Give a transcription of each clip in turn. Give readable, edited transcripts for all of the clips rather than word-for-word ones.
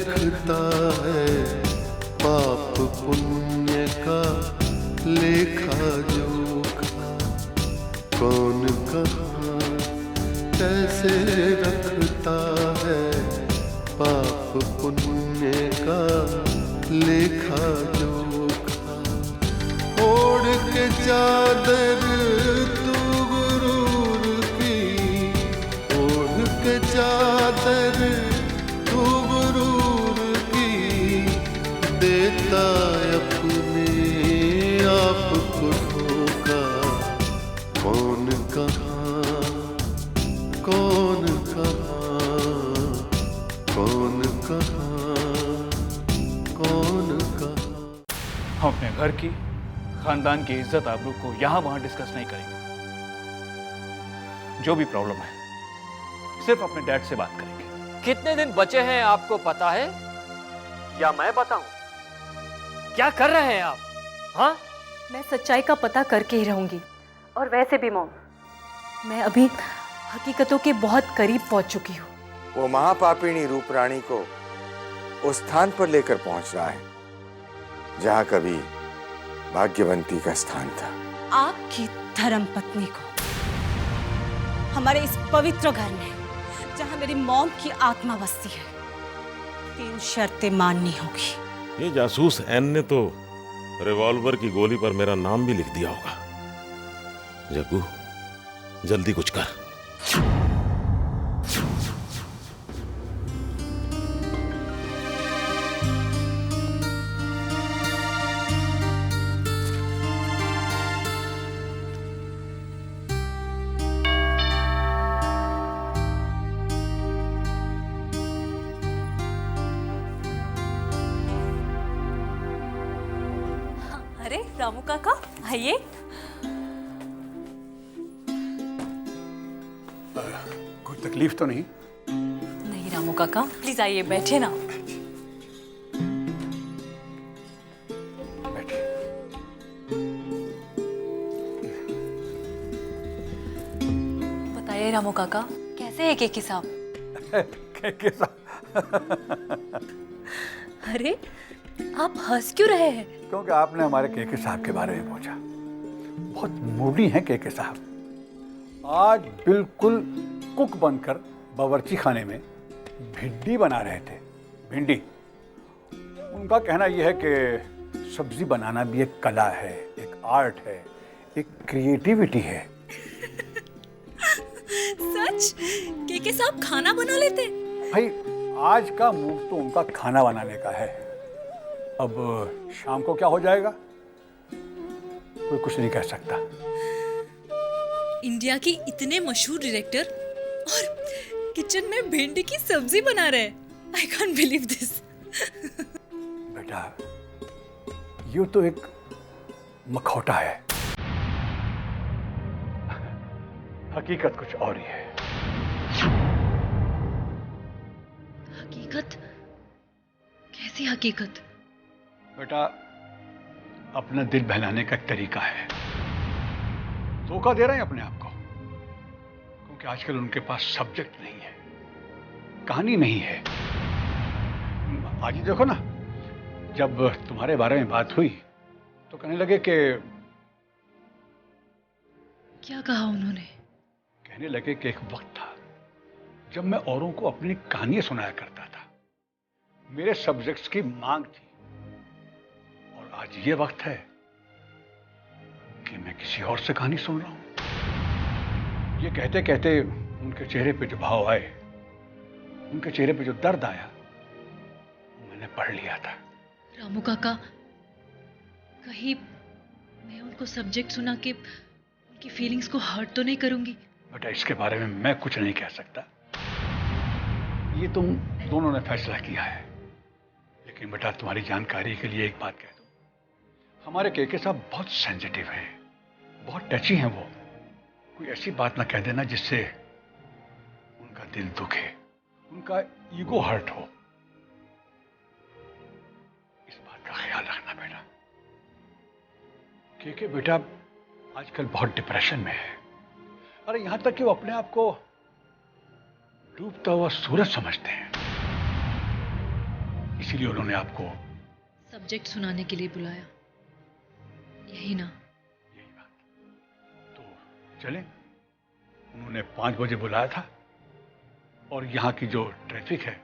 रखता है पाप पुण्य का लेखा जोखा। कौन कहाँ कैसे रखता है पाप पुण्य का लेखा जोखा। ओढ़ के चादर तू गुरूर की, ओढ़ के चादर तू गुरूर की, देता अपने आप को धोखा। कौन कहाँ कौन कहाँ कौन कहाँ कौन कहाँ। हम अपने घर की, खानदान की इज्जत आबरू को यहां वहां डिस्कस नहीं करेंगे। जो भी प्रॉब्लम है सिर्फ अपने डैड से बात करेंगे। कितने दिन बचे हैं आपको पता है या मैं बताऊं? क्या कर रहे हैं आप? हाँ, मैं सच्चाई का पता करके ही रहूंगी। और वैसे भी मॉम, मैं अभी हकीकतों के बहुत करीब पहुंच चुकी हूँ। वो महापापिणी रूप रानी को उस स्थान पर लेकर पहुंच रहा है जहां कभी भाग्यवंती का स्थान था। आपकी धर्मपत्नी को हमारे इस पवित्र घर में, जहां मेरी मॉम की आत्मा बसती है, 3 शर्तें माननी होगी। ये जासूस एन ने तो रिवॉल्वर की गोली पर मेरा नाम भी लिख दिया होगा। जग्गू, जल्दी कुछ कर। अरे रामू काका, आइए। कोई तकलीफ तो नहीं? नहीं रामू काका, प्लीज आइए, बैठे ना। बैठिए। बताइए रामू काका, कैसे है केके साहब? केके साहब? अरे आप हंस क्यों रहे हैं? क्योंकि आपने हमारे केके साहब के बारे में पूछा। बहुत मूडी हैं केके साहब। आज बिल्कुल कुक बनकर बावर्ची खाने में भिंडी बना रहे थे। भिंडी, उनका कहना यह है कि सब्जी बनाना भी एक कला है, एक आर्ट है, एक क्रिएटिविटी है। सच? केके साहब खाना बना लेते? भाई, आज का मूड तो उनका खाना बनाने का है। अब शाम को क्या हो जाएगा कोई कुछ नहीं कह सकता। इंडिया के इतने मशहूर डायरेक्टर और किचन में भिंडी की सब्जी बना रहे हैं। I can't believe this. बेटा, ये तो एक मखौटा है, हकीकत कुछ और ही है। हकीकत? कैसी हकीकत? बेटा, अपना दिल बहलाने का एक तरीका है। धोखा दे रहे हैं अपने आप को, क्योंकि आजकल उनके पास सब्जेक्ट नहीं है, कहानी नहीं है। आज ही देखो ना, जब तुम्हारे बारे में बात हुई तो कहने लगे कि, क्या कहा उन्होंने? कहने लगे कि एक वक्त था जब मैं औरों को अपनी कहानियां सुनाया करता था, मेरे सब्जेक्ट्स की मांग थी। और आज ये वक्त है कि मैं किसी और से कहानी सुन रहा हूं। ये कहते कहते उनके चेहरे पे जो भाव आए, उनके चेहरे पे जो दर्द आया, वो मैंने पढ़ लिया था। रामू काका, कहीं मैं उनको सब्जेक्ट सुना के उनकी फीलिंग्स को हर्ट तो नहीं करूंगी? बेटा, इसके बारे में मैं कुछ नहीं कह सकता, ये तुम दोनों ने फैसला किया है। लेकिन बेटा, तुम्हारी जानकारी के लिए एक बात कह दूं, हमारे केके साहब बहुत सेंसिटिव हैं, बहुत टची हैं। वो कोई ऐसी बात ना कह देना जिससे उनका दिल दुखे, उनका ईगो हर्ट हो। इस बात का ख्याल रखना बेटा। केके बेटा आजकल बहुत डिप्रेशन में है। अरे यहां तक कि वो अपने आप को डूबता हुआ सूरज समझते हैं। इसीलिए उन्होंने आपको सब्जेक्ट सुनाने के लिए बुलाया, यही ना? यही बात। तो चलें। उन्होंने 5 बजे बुलाया था और यहाँ की जो ट्रैफिक है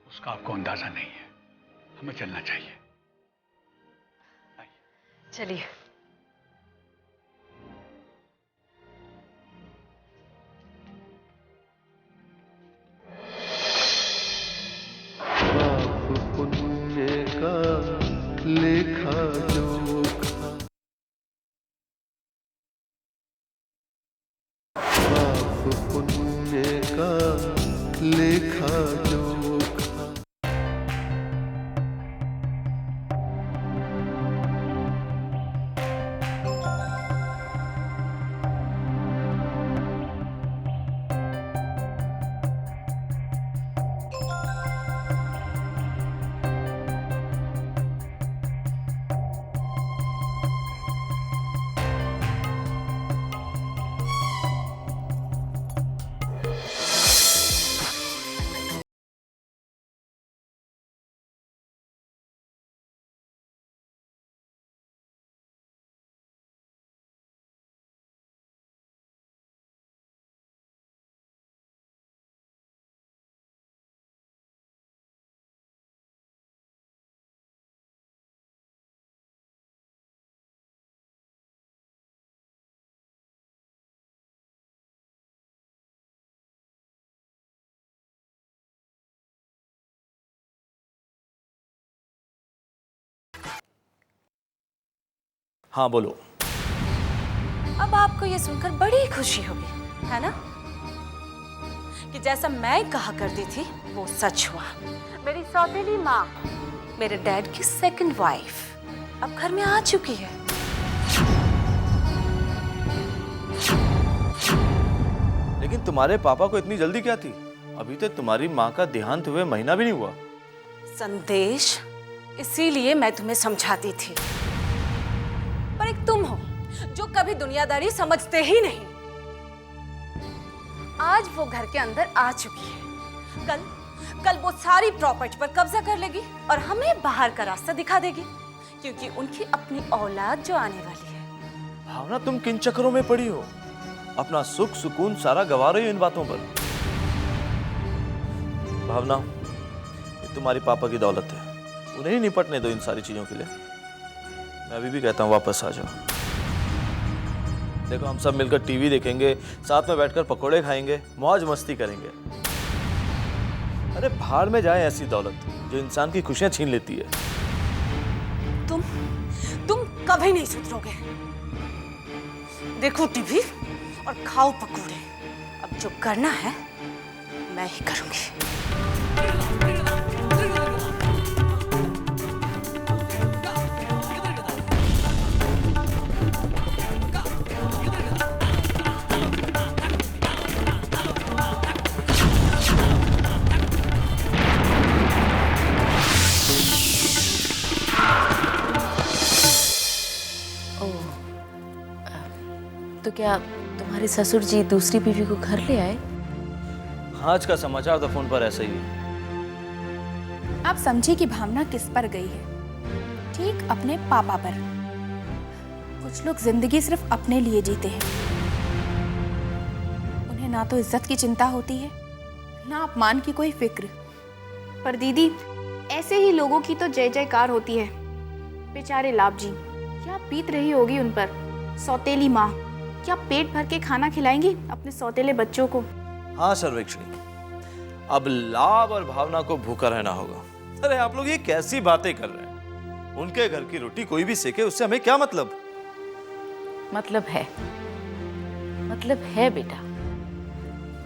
उसका आपको अंदाजा नहीं है। हमें चलना चाहिए। चलिए। पाप पुण्य का लेखा जोखा, पाप पुण्य का लेखा जोखा। हाँ बोलो। अब आपको ये सुनकर बड़ी खुशी होगी, है ना? कि जैसा मैं कहा करती थी वो सच हुआ। मेरी सौतेली माँ, मेरे डैड की सेकंड वाइफ, अब घर में आ चुकी है। लेकिन तुम्हारे पापा को इतनी जल्दी क्या थी? अभी तक तुम्हारी माँ का देहांत हुए महीना भी नहीं हुआ। संदेश, इसीलिए मैं तुम्हें समझाती थी, पर एक तुम हो जो कभी दुनियादारी समझते ही नहीं। आज वो घर के अंदर आ चुकी है। कल वो सारी प्रॉपर्टी पर कब्जा कर लेगी और हमें बाहर का रास्ता दिखा देगी, क्योंकि उनकी अपनी औलाद जो आने वाली है। भावना, तुम किन चक्करों में पड़ी हो? अपना सुख सुकून सारा गवा रही हो इन बातों पर। भावना, ये तुम्हारे पापा की दौलत है, उन्हें ही निपटने दो इन सारी चीजों के लिए। मैं अभी भी कहता हूँ वापस आ जाओ। देखो, हम सब मिलकर टीवी देखेंगे, साथ में बैठकर पकोड़े खाएंगे, मौज मस्ती करेंगे। अरे भाड़ में जाए ऐसी दौलत जो इंसान की खुशियां छीन लेती है। तुम कभी नहीं सुधरोगे। देखो टीवी और खाओ पकोड़े। अब जो करना है मैं ही करूंगी। तो क्या तुम्हारे ससुर जी दूसरी बीवी को घर ले आए? आज का समाचार तो फोन पर ऐसा ही है। आप समझिए कि भावना किस पर गई है। ठीक अपने पापा पर। कुछ लोग जिंदगी सिर्फ अपने लिए जीते हैं। उन्हें ना तो इज्जत की चिंता होती है, ना अपमान की कोई फिक्र। पर दीदी, ऐसे ही लोगों की तो जय जयकार होती है। बेचारे लाभ जी, क्या बीत रही होगी उन पर। सौतेली माँ क्या पेट भर के खाना खिलाएंगी अपने सौतेले बच्चों को? हाँ सर्वेक्षणी, अब लाभ और भावना को भूखा रहना होगा। अरे आप लोग ये कैसी बातें कर रहे हैं? उनके घर की रोटी कोई भी सेके, उससे हमें क्या मतलब? मतलब है बेटा।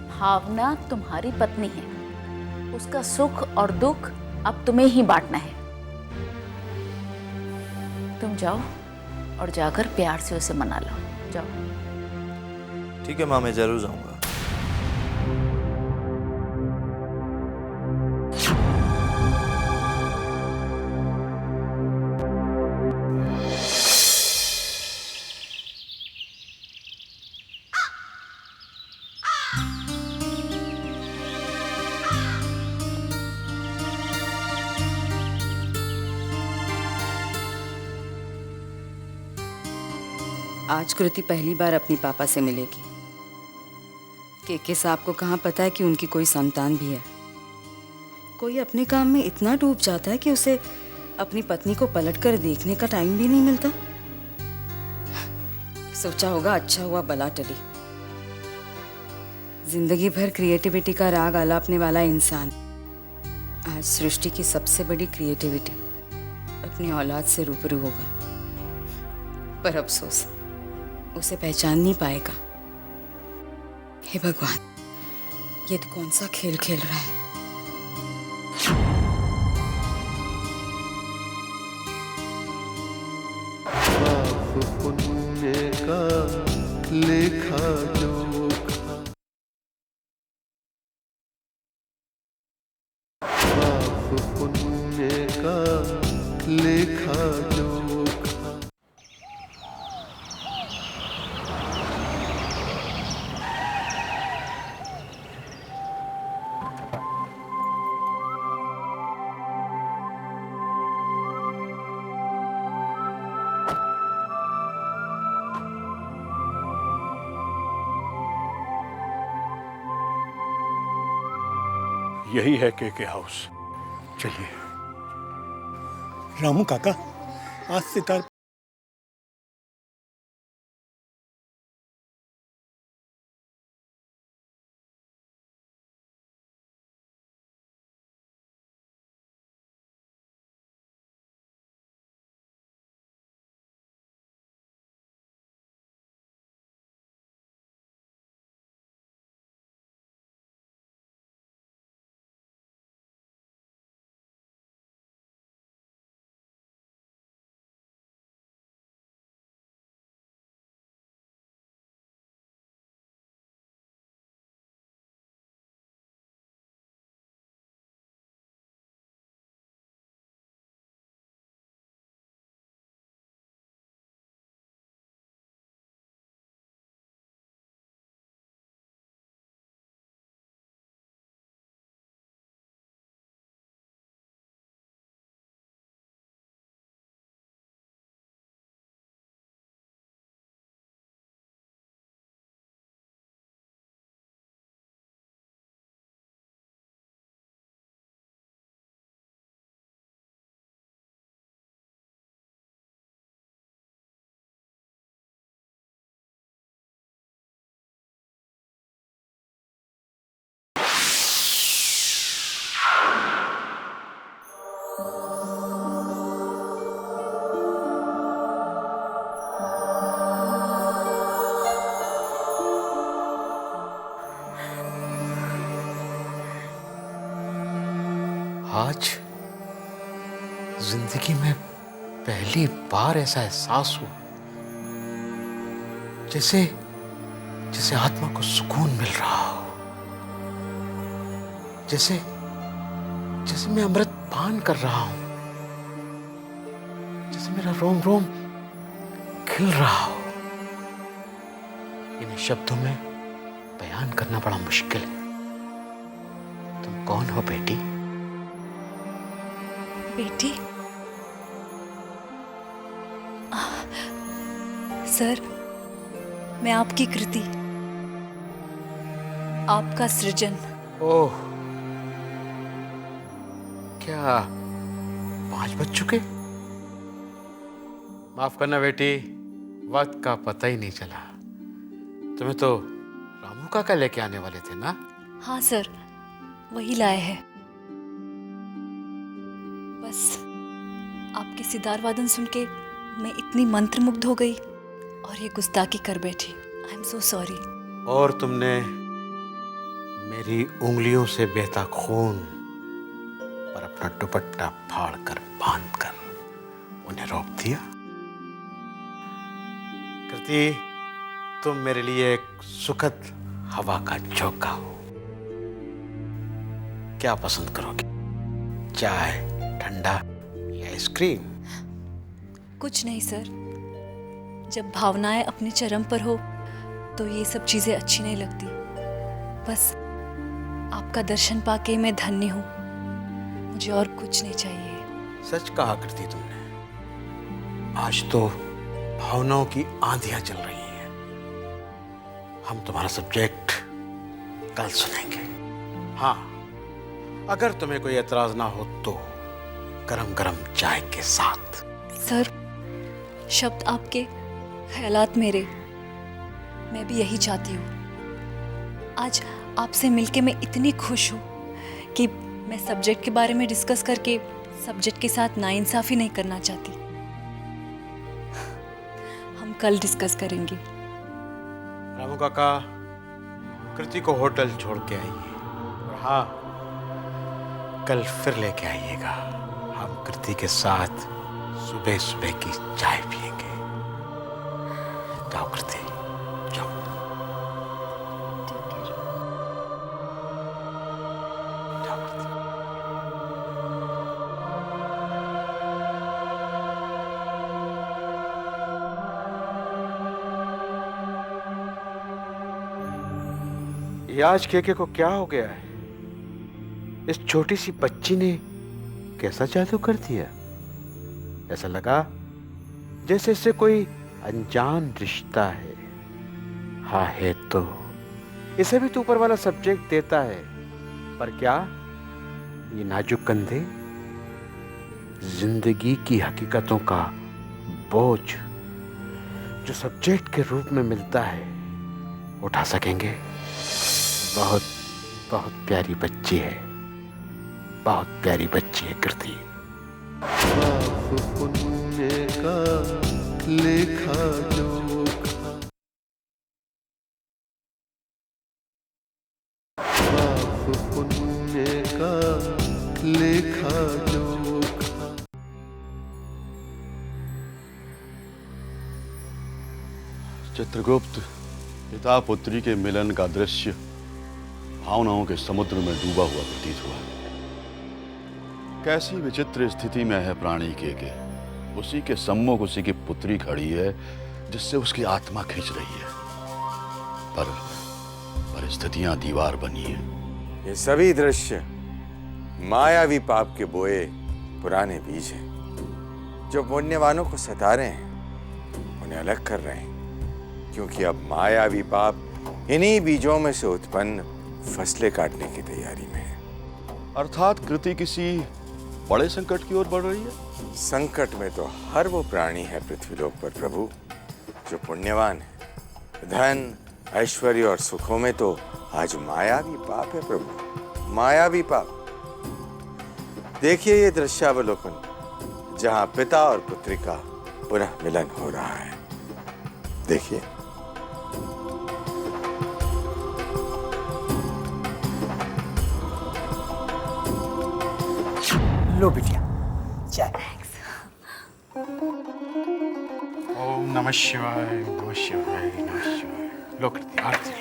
भावना तुम्हारी पत्नी है, उसका सुख और दुख अब तुम्हें ही बांटना है। तुम जाओ और जाकर प्यार से उसे मना लो। जाओ। ठीक है माँ, मैं जरूर जाऊंगा। आज कृति पहली बार अपनी पापा से मिलेगी। के साहब को कहाँ पता है कि उनकी कोई संतान भी है। कोई अपने काम में इतना डूब जाता है कि उसे अपनी पत्नी को पलट कर देखने का टाइम भी नहीं मिलता। सोचा होगा अच्छा हुआ बला टली। जिंदगी भर क्रिएटिविटी का राग आलापने वाला इंसान आज सृष्टि की सबसे बड़ी क्रिएटिविटी अपनी औलाद से रूबरू होगा, पर अफसोस उसे पहचान नहीं पाएगा। हे भगवान, ये तो कौन सा खेल खेल रहा है। पाप पुण्य का लेखा जोखा, पाप पुण्य का लेखा जोखा। यही है के हाउस। चलिए। रामू काका, आज सितार आज जिंदगी में पहली बार ऐसा एहसास हुआ जैसे जैसे आत्मा को सुकून मिल रहा हो, जैसे जैसे मैं अमृत पान कर रहा हूं, जैसे मेरा रोम रोम खिल रहा हो। इन्हें शब्दों में बयान करना बड़ा मुश्किल है। तुम कौन हो बेटी? बेटी? सर, मैं आपकी कृति, आपका सृजन। ओह, क्या 5 बज चुके? माफ करना बेटी, वक्त का पता ही नहीं चला। तुम्हें तो रामू काका लेके आने वाले थे ना? हाँ सर, वही लाए हैं। बस आपके सितार वादन सुन के मैं इतनी मंत्रमुग्ध हो गई और ये गुस्ताखी कर बैठी। I am so sorry. और तुमने मेरी उंगलियों से बहता खून पर अपना दुपट्टा फाड़कर बांधकर उन्हें रोक दिया। कृति, तुम मेरे लिए एक सुखद हवा का झोंका हो। क्या पसंद करोगे? चाय, ठंडा या आइसक्रीम? कुछ नहीं सर, जब भावनाएं अपने चरम पर हो तो ये सब चीजें अच्छी नहीं लगती। बस आपका दर्शन पाके मैं धन्य हूँ, मुझे और कुछ नहीं चाहिए। सच कहा कृति तुमने। आज तो भावनाओं की आंधियां चल रही हैं। हम तुम्हारा सब्जेक्ट कल सुनेंगे। हाँ, अगर तुम्हें कोई एतराज ना हो तो गरम गरम चाय के साथ। सर, शब्द आपके, ख्यालात मेरे। मैं भी यही चाहती हूँ। आज आपसे मिलके मैं इतनी खुश हूँ कि मैं सब्जेक्ट के बारे में डिस्कस करके सब्जेक्ट के साथ नाइंसाफी नहीं करना चाहती। हम कल डिस्कस करेंगे। रामू काका, कृति को होटल छोड़ के आइए। और हाँ, कल फिर लेके आइएगा। हम कृति के साथ सुबह सुबह की चाय पिएंगे। जाओ कृति, जाओ। ये आज केके को क्या हो गया है? इस छोटी सी बच्ची ने कैसा जादू कर दिया? ऐसा लगा जैसे इससे कोई अनजान रिश्ता है। हाँ है तो इसे भी तो ऊपर वाला सब्जेक्ट देता है, पर क्या ये नाजुक कंधे जिंदगी की हकीकतों का बोझ जो सब्जेक्ट के रूप में मिलता है उठा सकेंगे? बहुत बहुत प्यारी बच्ची है, बहुत प्यारी बच्ची है कृति। पाप पुण्य का लेखा जोखा, पाप पुण्य का लेखा जोखा। चित्रगुप्त, पिता पुत्री के मिलन का दृश्य भावनाओं के समुद्र में डूबा हुआ प्रतीत हुआ। कैसी विचित्र स्थिति में है प्राणी के उसी के सम्मुख उसी की पुत्री खड़ी है जिससे उसकी आत्मा खींच रही है, पर स्थितियां दीवार बनी है। ये सभी दृश्य मायावी पाप के बोए पुराने बीज हैं जो पुण्यवानों को सता रहे हैं, उन्हें अलग कर रहे हैं, क्योंकि अब मायावी पाप इन्हीं बीजों में से उत्पन्न फसलें काटने की तैयारी में है। अर्थात कृति किसी बड़े संकट की ओर बढ़ रही है। संकट में तो हर वो प्राणी है पृथ्वीलोक पर प्रभु जो पुण्यवान है। धन, ऐश्वर्य और सुखों में तो आज मायावी पाप है प्रभु, मायावी पाप। देखिए ये दृश्यावलोकन जहां पिता और पुत्री का पुनः मिलन हो रहा है। देखिए, लो बिटिया चाय। ओम नमः शिवाय, नमः शिवाय, नमः शिवाय। लो कृति, आरती लो।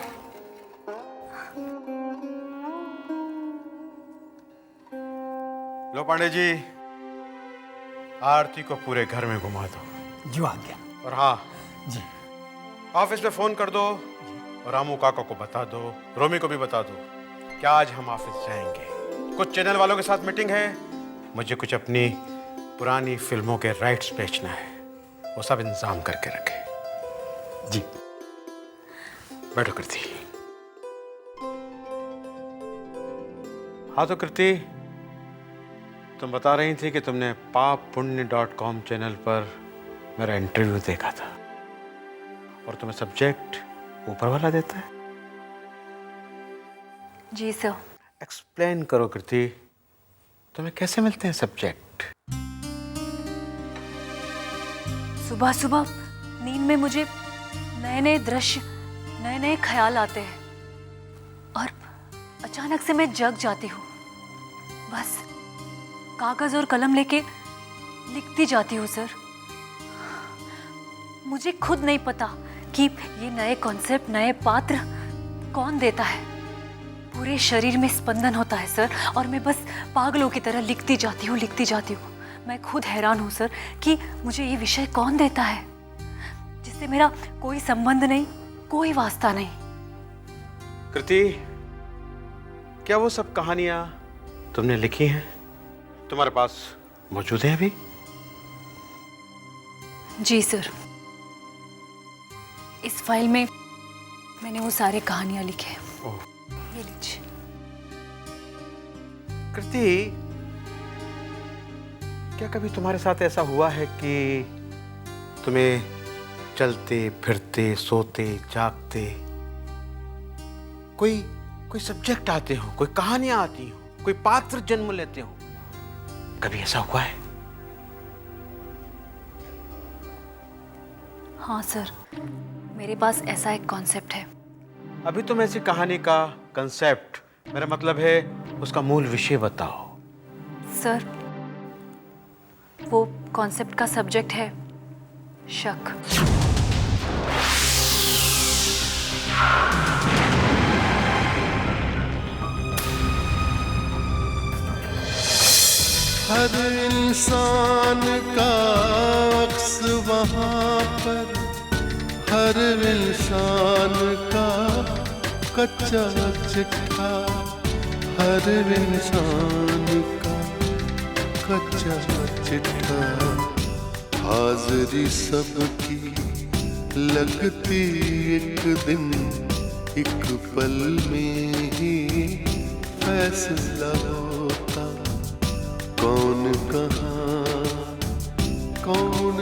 लो पांडे जी, आरती को पूरे घर में घुमा दो। जो आ गया। और हाँ जी, ऑफिस में फोन कर दो और रामू काका को बता दो, रोमी को भी बता दो कि आज हम ऑफिस जाएंगे। कुछ चैनल वालों के साथ मीटिंग है, मुझे कुछ अपनी पुरानी फिल्मों के राइट्स बेचना है, वो सब इंतजाम करके रखे। जी बैठो कृति। हाँ तो कृति, तुम बता रही थी कि तुमने pappunya.com चैनल पर मेरा इंटरव्यू देखा था और तुम्हें सब्जेक्ट ऊपर वाला देता है। जी सर। एक्सप्लेन करो कृति, तुम्हें कैसे मिलते हैं सब्जेक्ट? सुबह सुबह नींद में मुझे नए नए दृश्य, नए नए ख्याल आते हैं और अचानक से मैं जग जाती हूँ। बस कागज और कलम लेके लिखती जाती हूँ सर। मुझे खुद नहीं पता कि ये नए कॉन्सेप्ट, नए पात्र कौन देता है। पूरे शरीर में स्पंदन होता है सर और मैं बस पागलों की तरह लिखती जाती हूँ, लिखती जाती हूँ। मैं खुद हैरान हूँ सर कि मुझे ये विषय कौन देता है जिससे मेरा कोई संबंध नहीं, कोई वास्ता नहीं। कृति, क्या वो सब कहानियां तुमने लिखी हैं तुम्हारे पास मौजूद हैं अभी? जी सर। इस फाइल में मैंने वो सारे कहानियां लिखे हैं। ओह। ये लीजिए। कृति, क्या कभी तुम्हारे साथ ऐसा हुआ है कि तुम्हें चलते फिरते सोते जागते कोई सब्जेक्ट आते हो, कोई कहानियां आती हो, कोई पात्र जन्म लेते हो? कभी ऐसा हुआ है? हाँ सर, मेरे पास ऐसा एक कॉन्सेप्ट है। अभी तुम ऐसी कहानी का कंसेप्ट, मेरा मतलब है उसका मूल विषय बताओ। सर, वो कॉन्सेप्ट का सब्जेक्ट है शक। हर इंसान का अक्स वहाँ पर, हर इंसान का कच्चा चिट्ठा, हर इंसान का कच्चा चिट्ठा, हाज़िरी सबकी लगती एक दिन, एक पल में ही फैसला होता, कौन कहाँ कौन